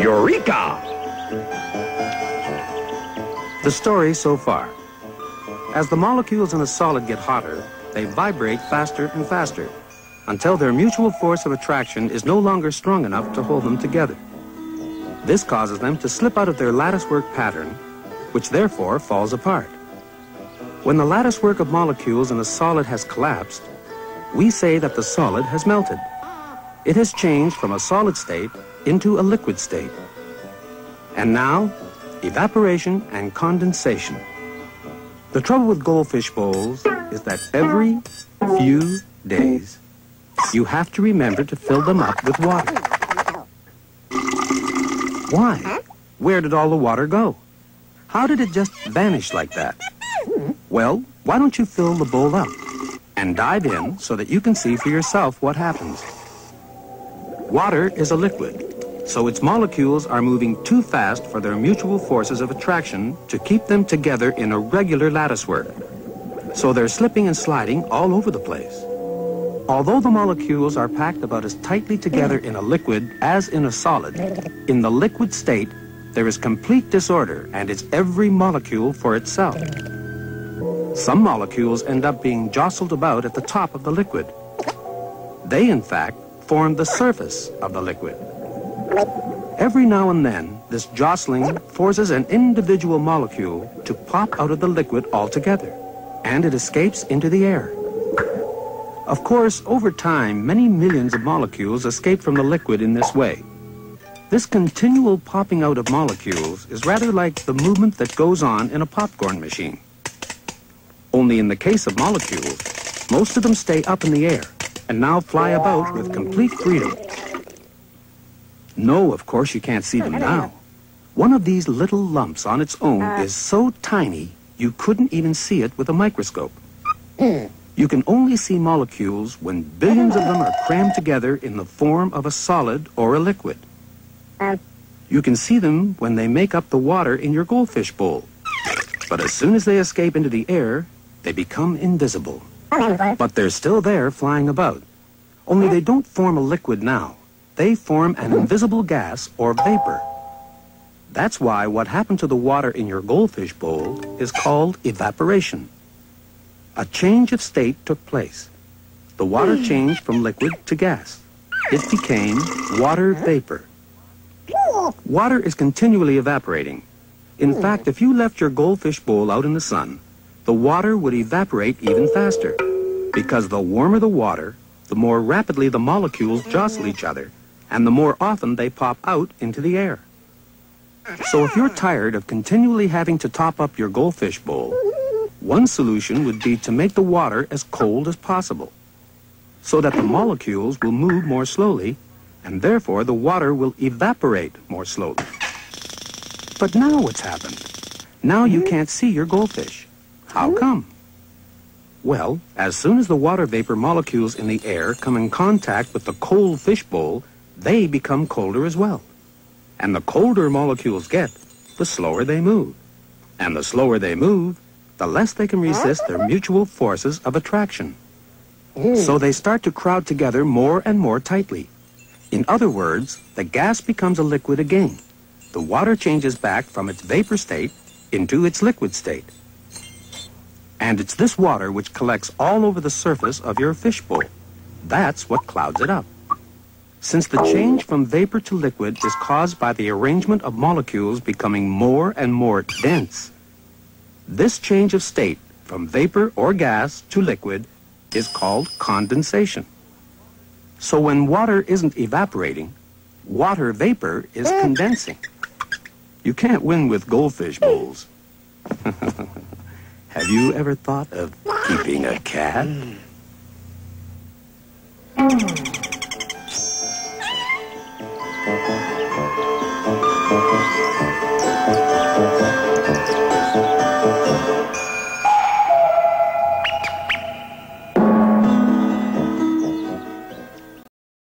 Eureka! The story so far. As the molecules in a solid get hotter, they vibrate faster and faster until their mutual force of attraction is no longer strong enough to hold them together. This causes them to slip out of their latticework pattern, which therefore falls apart. When the latticework of molecules in a solid has collapsed, we say that the solid has melted. It has changed from a solid state into a liquid state. And now, evaporation and condensation. The trouble with goldfish bowls is that every few days, you have to remember to fill them up with water. Why? Where did all the water go? How did it just vanish like that? Well, why don't you fill the bowl up and dive in so that you can see for yourself what happens? Water is a liquid, so its molecules are moving too fast for their mutual forces of attraction to keep them together in a regular latticework. So they're slipping and sliding all over the place. Although the molecules are packed about as tightly together in a liquid as in a solid, in the liquid state, there is complete disorder and it's every molecule for itself. Some molecules end up being jostled about at the top of the liquid. They, in fact, form the surface of the liquid. Every now and then, this jostling forces an individual molecule to pop out of the liquid altogether, and it escapes into the air. Of course, over time, many millions of molecules escape from the liquid in this way. This continual popping out of molecules is rather like the movement that goes on in a popcorn machine. Only in the case of molecules, most of them stay up in the air and now fly about with complete freedom. No, of course you can't see them now. One of these little lumps on its own is so tiny you couldn't even see it with a microscope. You can only see molecules when billions of them are crammed together in the form of a solid or a liquid. You can see them when they make up the water in your goldfish bowl. But as soon as they escape into the air, they become invisible. But they're still there flying about. Only they don't form a liquid now. They form an invisible gas or vapor. That's why what happened to the water in your goldfish bowl is called evaporation. A change of state took place. The water changed from liquid to gas. It became water vapor. Water is continually evaporating. In fact, if you left your goldfish bowl out in the sun, the water would evaporate even faster, because the warmer the water, the more rapidly the molecules jostle each other, and the more often they pop out into the air. So if you're tired of continually having to top up your goldfish bowl, one solution would be to make the water as cold as possible, so that the molecules will move more slowly, and therefore the water will evaporate more slowly. But now what's happened? Now you can't see your goldfish. How come? Well, as soon as the water vapor molecules in the air come in contact with the cold fish bowl, they become colder as well. And the colder molecules get, the slower they move. And the slower they move, the less they can resist their mutual forces of attraction. So they start to crowd together more and more tightly. In other words, the gas becomes a liquid again. The water changes back from its vapor state into its liquid state. And it's this water which collects all over the surface of your fish bowl. That's what clouds it up. Since the change from vapor to liquid is caused by the arrangement of molecules becoming more and more dense, this change of state from vapor or gas to liquid is called condensation. So when water isn't evaporating, water vapor is condensing. You can't win with goldfish bowls. Have you ever thought of keeping a cat?